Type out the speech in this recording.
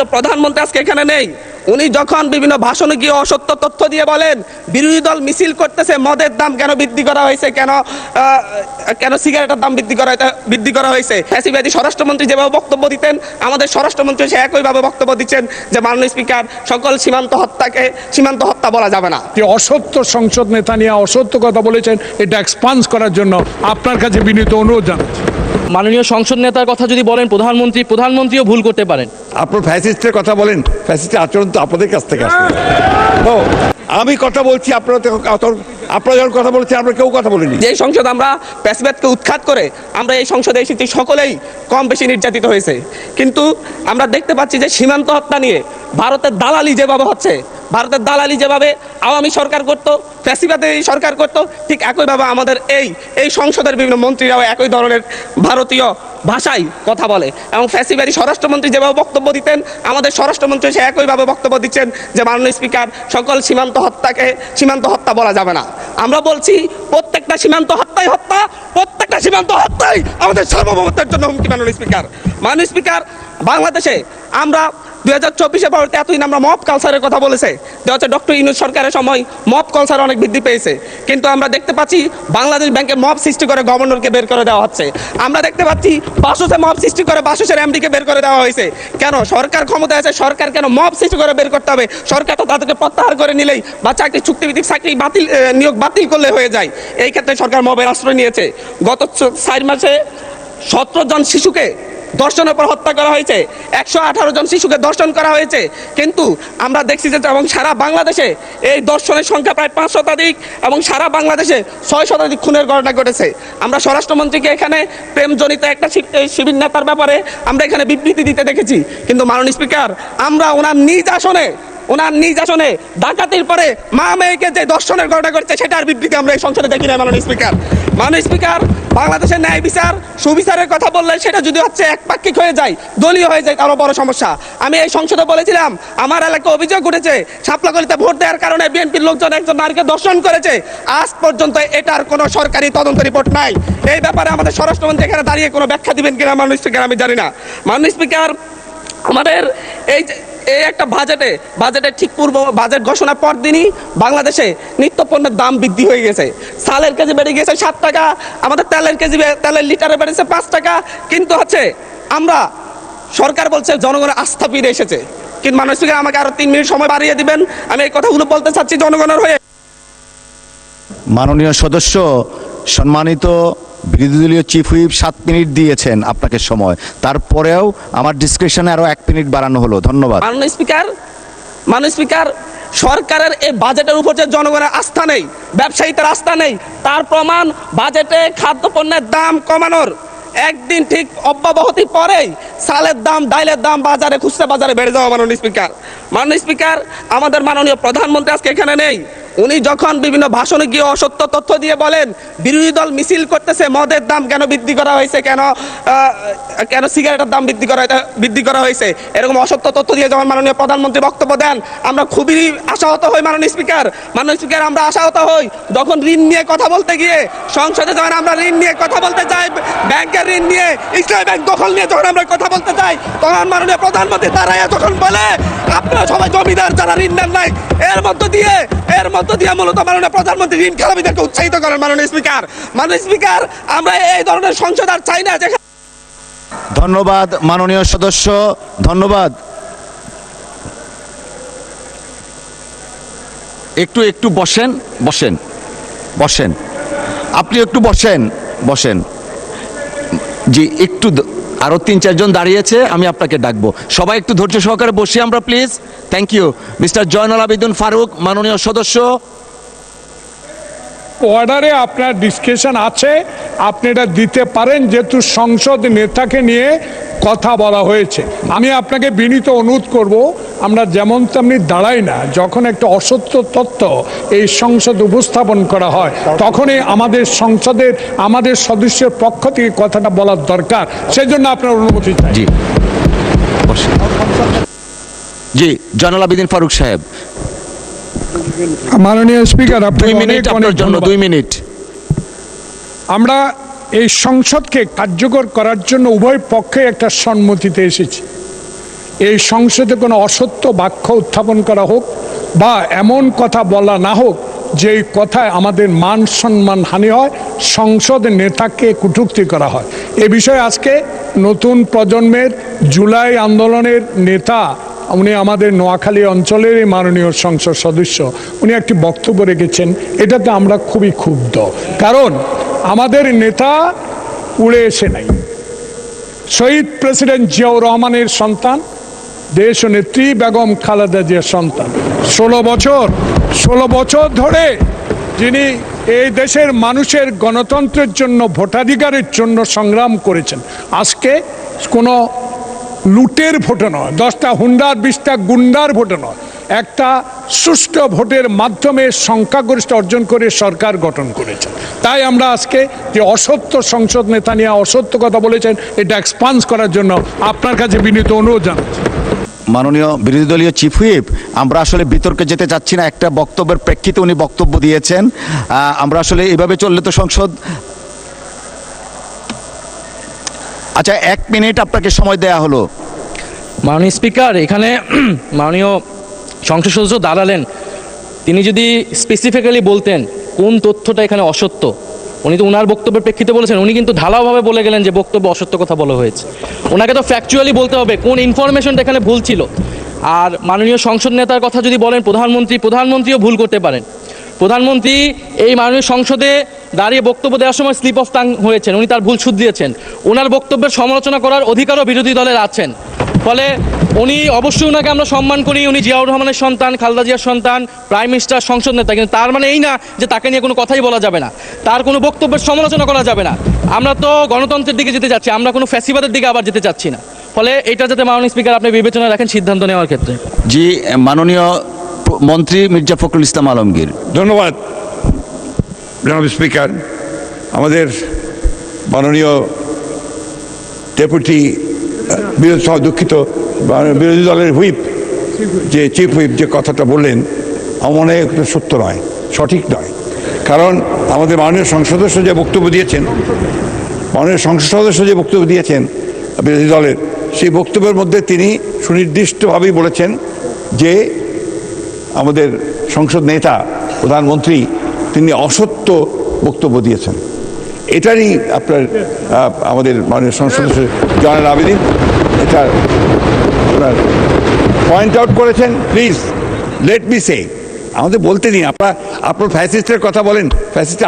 মাননীয় প্রধানমন্ত্রী আজকে এখানে নেই। উনি যখন বিভিন্ন ভাষণে গিয়ে অসত্য তথ্য দিয়ে বলেন বিরোধী দল মিছিল করতেছে, মদের দাম কেন বৃদ্ধি করা হয়েছে, কেন সিগারেটের দাম বৃদ্ধি করা হয়েছে, ফ্যাসিবাদী স্বরাষ্ট্রমন্ত্রী যেভাবে বক্তব্য দিতেন আমাদের স্বরাষ্ট্রমন্ত্রী সে একইভাবে বক্তব্য দিচ্ছেন যে মাননীয় স্পিকার সকল সীমান্ত হত্যা বলা যাবে না। যে অসত্য সংসদ নেতা নিয়ে অসত্য কথা বলেছেন এটা এক্সপান্স করার জন্য আপনার কাছে বিনীত অনুরোধ জানাচ্ছি। মাননীয় সংসদ নেতার কথা যদি বলেন প্রধানমন্ত্রীও ভুল করতে পারেন। আপনার ফ্যাসিস্টের কথা বলেন, ফ্যাসিস্টের আচরণ তো আপনাদের কাছ থেকে আসছে। তো আমি কথা বলছি, আপনারা যখন কথা বলছেন আমরা কেউ কথা বলিনি। যে সংসদ আমরা ফ্যাসিবাদকে উৎখাত করে আমরা এই সংসদে এসেছি, সকলেই কম বেশি নির্যাতিত হয়েছে, কিন্তু আমরা দেখতে পাচ্ছি যে সীমান্ত হত্যা নিয়ে ভারতের দালালি যেভাবে আওয়ামী সরকার করত, ফ্যাসিবাদী সরকার করত, ঠিক একইভাবে আমাদের এই সংসদের বিভিন্ন মন্ত্রীরাও একই ধরনের ভারতীয় ভাষায় কথা বলে এবং ফ্যাসিবাদী স্বরাষ্ট্রমন্ত্রী যেভাবে বক্তব্য দিতেন আমাদের স্বরাষ্ট্রমন্ত্রী সে একইভাবে বক্তব্য দিচ্ছেন যে মাননীয় স্পিকার সকল সীমান্ত হত্যা বলা যাবে না। আমরা বলছি প্রত্যেকটা সীমান্ত হত্যাই আমাদের সার্বভৌমত্বের জন্য হুমকি। মাননীয় স্পিকার বাংলাদেশে আমরা 2024 পরবর্তী এতদিন আমরা মব কালচারের কথা বলেছে ডক্টর ইউনূস সরকারের সময় মব কালচার অনেক বৃদ্ধি পেয়েছে, কিন্তু আমরা দেখতে পাচ্ছি বাংলাদেশ ব্যাংকে মব সৃষ্টি করে গভর্নরকে বের করে দেওয়া হচ্ছে। আমরা দেখতে পাচ্ছি বাসুসে মব সৃষ্টি করে বাসুসের এমডিকে বের করে দেওয়া হয়েছে। কেন সরকার ক্ষমতায় আছে, সরকার কেন মব সৃষ্টি করে বের করতে হবে? সরকার তো তাদেরকে প্রত্যাহার করে নিলেই বা চুক্তিভিত্তিক চাকরি নিয়োগ বাতিল করলে হয়ে যায়। এই ক্ষেত্রে সরকার মবের আশ্রয় নিয়েছে। গত 4 মাসে 17 জন শিশুকে ধর্ষণের পর হত্যা করা হয়েছে, 118 জন শিশুকে ধর্ষণ করা হয়েছে, কিন্তু আমরা দেখছি যে এবং সারা বাংলাদেশে এই ধর্ষণের সংখ্যা প্রায় 5 শতাধিক এবং সারা বাংলাদেশে 6 শতাধিক খুনের ঘটনা ঘটেছে। আমরা স্বরাষ্ট্রমন্ত্রীকে এখানে প্রেমজনিত একটা শিবির নেতার ব্যাপারে আমরা এখানে বিবৃতি দিতে দেখেছি, কিন্তু মাননীয় স্পিকার আমরা ওনার নিজ আসনে ডাকাতির পরে মা মেয়েকে যে ধর্ষণের ঘটনা ঘটছে সেটার বিবৃতি আমরা এই সংসদে দেখি না। মাননীয় স্পিকার বাংলাদেশের ন্যায় বিচার সুবিচারের কথা বললে সেটা যদি হচ্ছে একপাক্ষিক হয়ে যায়, দলীয় হয়ে যায়, তারও বড় সমস্যা। আমি এই সংসদে বলেছিলাম আমার এলাকায় অভিযোগ উঠেছে শাপলাকলিতে ভোট দেওয়ার কারণে বিএনপির লোকজন একজন নারীকে ধর্ষণ করেছে, আজ পর্যন্ত এটার কোনো সরকারি তদন্ত রিপোর্ট নাই। এই ব্যাপারে আমাদের স্বরাষ্ট্রমন্ত্রী এখানে দাঁড়িয়ে কোনো ব্যাখ্যা দিবেন কিনা মাননীয় স্পিকার আমি জানি না। মাননীয় স্পিকার আমাদের এই একটা বাজেটে ঠিক পূর্ব বাজেট ঘোষণার পর দিনই বাংলাদেশে নিত্য পণ্যের দাম বৃদ্ধি হয়ে গেছে। চালের কেজি বেড়ে গেছে 7 টাকা, আমাদের তেলের লিটারে বেড়েছে 5 টাকা, কিন্তু আমরা সরকার বলছে জনগণের আস্থা ফিরে এসেছে। কিন্তু মাননীয় স্পিকার আমাকে আরো 3 মিনিট সময় বাড়িয়ে দিবেন, আমি এই কথাগুলো বলতে চাচ্ছি জনগণের হয়ে। মাননীয় সদস্য সম্মানিত বিরোধী দলীয় চিফ হুইপ 7 মিনিট দিয়েছেন আপনাকে সময়, তারপরেও আমার ডিসক্রিপশনে আরো 1 মিনিট বাড়ানো হলো। ধন্যবাদ। মাননীয় স্পিকার সরকারের এই বাজেটের উপর যে জনগণের আস্থা নেই, ব্যবসায়ীদের আস্থা নেই, তার প্রমাণ বাজেটে খাদ্যপণ্যের দাম কমানোর একদিন ঠিক অব্যাহতি পরেই চালের দাম, ডাইলের দাম খুচরা বাজারে বেড়ে যাওয়া। মাননীয় স্পিকার আমাদের মাননীয় প্রধানমন্ত্রী আজকে এখানে নেই। উনি যখন বিভিন্ন ভাষণে গিয়ে অসত্য তথ্য দিয়ে বলেন বিরোধী দল মিছিল করতেছে, মদের দাম কেন বৃদ্ধি করা হয়েছে, কেন সিগারেটের দাম বৃদ্ধি করা হয়েছে, এরকম অসত্য তথ্য দিয়ে যখন মাননীয় প্রধানমন্ত্রী বক্তব্য দেন আমরা খুবই আশাহত হই। মাননীয় স্পিকার আমরা আশাহত হই যখন ঋণ নিয়ে কথা বলতে গিয়ে সংসদে যখন আমরা ঋণ নিয়ে কথা বলতে যাই, ব্যাংকের ঋণ নিয়ে, ইসলামী ব্যাংক দখল নিয়ে যখন আমরা কথা বলতে যাই, তখন মাননীয় প্রধানমন্ত্রী দাঁড়ায় তখন বলে আপনারা সবাই জমিদার যারা ঋণ নেন নাই। এর মধ্য দিয়ে মূলত মাননীয় প্রধানমন্ত্রী ঋণ খেলাপিদেরকে উৎসাহিত করেন। মাননীয় স্পিকার আমরা এই ধরনের সংসদ আর চাই না। ধন্যবাদ মাননীয় সদস্য, ধন্যবাদ। একটু বসেন আপনি একটু বসেন জি, একটু আরো 3-4 জন দাঁড়িয়েছে, আমি আপনাকে ডাকবো। সবাই একটু ধৈর্য সহকারে বসি আমরা please. Thank you. Mister Zainul Abedin Faruk মাননীয় সদস্য। অর্ডারে আপনার ডিসকাশন আছে, আপনি এটা দিতে পারেন, যেহেতু সংসদ নেতাকে নিয়ে কথা বলা হয়েছে। আমি আপনাকে বিনীত অনুরোধ করব, আমরা যেমন তেমনি দাঁড়াই না, যখন একটা অসত্য তথ্য এই সংসদ উপস্থাপন করা হয় তখনই আমাদের সদস্যের পক্ষ থেকে কথাটা বলার দরকার, সেজন্য আপনার অনুমতি চাই। জি জয়নুল আবেদিন ফারুক সাহেব। মাননীয় স্পিকার 2 মিনিট। আমরা এই সংসদকে কার্যকর করার জন্য উভয় পক্ষে একটা সম্মতিতে এসেছি। এই সংসদে কোনো অসত্য বাক্য উত্থাপন করা হোক বা এমন কথা বলা না হোক যেই কথায় আমাদের মান সম্মান হানি হয়, সংসদ নেতাকে কটূক্তি করা হয়। এ বিষয়ে আজকে নতুন প্রজন্মের জুলাই আন্দোলনের নেতা, উনি আমাদের নোয়াখালী অঞ্চলের মাননীয় সংসদ সদস্য, উনি একটি বক্তব্য রেখেছেন। এটাতে আমরা খুবই ক্ষুব্ধ, কারণ আমাদের নেতা উড়ে এসে নাই। শহীদ প্রেসিডেন্ট জিয়াউর রহমানের সন্তান, দেশ নেত্রী বেগম খালেদা জিয়ার সন্তান। 16 বছর ধরে যিনি এই দেশের মানুষের গণতন্ত্রের জন্য, ভোটাধিকারের জন্য সংগ্রাম করেছেন। আজকে কোনো লুটের ভোটে নয়, 10টা হুন্ডার 20টা গুন্ডার ভোটে নয়, একটা সুষ্ঠু ভোটের মাধ্যমে সংখ্যাগরিষ্ঠ অর্জন করে সরকার গঠন করেছেন। তাই আমরা আজকে যে অসত্য সংসদ নেতা নিয়ে অসত্য কথা বলেছেন, এটা এক্সপান্স করার জন্য আপনার কাছে বিনীত অনুরোধ জানাচ্ছি। মাননীয় বিরোধী দলীয় চিফ হুইপ, আমরা আসলে বিতর্কে যেতে চাচ্ছি না, একটা বক্তব্যের প্রেক্ষিতে উনি বক্তব্য দিয়েছেন। আমরা আসলে এভাবে চললে তো সংসদ, আচ্ছা 1 মিনিট আপনাকে সময় দেয়া হলো। মাননীয় স্পিকার, এখানে মাননীয় সংসদ সদস্য দাঁড়ালেন, তিনি যদি স্পেসিফিক্যালি বলতেন কোন তথ্যটা এখানে অসত্য, উনি তো ওনার বক্তব্যের প্রেক্ষিতে বলেছেন, উনি কিন্তু ঢালাওভাবে বলে গেলেন যে বক্তব্য অসত্য কথা বলা হয়েছে। ওনাকে তো ফ্যাকচুয়ালি বলতে হবে কোন ইনফরমেশনটা এখানে ভুল ছিল। আর মাননীয় সংসদ নেতার কথা যদি বলেন প্রধানমন্ত্রীও ভুল করতে পারেন। প্রধানমন্ত্রী এই মাননীয় সংসদে দাঁড়িয়ে বক্তব্য দেওয়ার সময় স্লিপ অফ টাং হয়েছেন, উনি তার ভুল শুধরিয়েছেন। ওনার বক্তব্যের সমালোচনা করার অধিকারও বিরোধী দলের আছেন। ফলে উনি অবশ্যই ওনাকে আমরা সম্মান করি, উনি জিয়াউর রহমানের সন্তান, খালেদা জিয়ার সন্তান, প্রাইম মিনিস্টার, সংসদ নেতা, কিন্তু তার মানে এই না যে তাকে নিয়ে কোনো কথাই বলা যাবে না, তার কোনো বক্তব্যের সমালোচনা করা যাবে না। আমরা তো গণতন্ত্রের দিকে যেতে চাচ্ছি, আমরা কোনো ফ্যাসিবাদের দিকে আবার যেতে চাচ্ছি না। ফলে এটা যাতে মাননীয় স্পিকার আপনি বিবেচনায় রাখেন সিদ্ধান্ত নেওয়ার ক্ষেত্রে। জি, মাননীয় মন্ত্রী মির্জা ফখরুল ইসলাম আলমগীর। ধন্যবাদ জনাব স্পিকার। আমাদের মাননীয় ডেপুটি দুঃখিত বিরোধী দলের হুইপ, যে চিফ হুইপ যে কথাটা বললেন, আমার মনে হয় সত্য নয়, সঠিক নয়। কারণ আমাদের মাননীয় সংসদ সদস্য যে বক্তব্য দিয়েছেন, বিরোধী দলের, সেই বক্তব্যের মধ্যে তিনি সুনির্দিষ্টভাবেই বলেছেন যে আমাদের সংসদ নেতা, প্রধানমন্ত্রী, তিনি অসত্য বক্তব্য দিয়েছেন। এটারই আমাদের মাননীয় সংসদ সদস্য জয়নাল আবেদীন এটা পয়েন্ট আউট করেছেন। প্লিজ লেট মি সে, আমাদের বলতে দিন। আপনার ফ্যাসিস্টের কথা বলেন, ফ্যাসিস্ট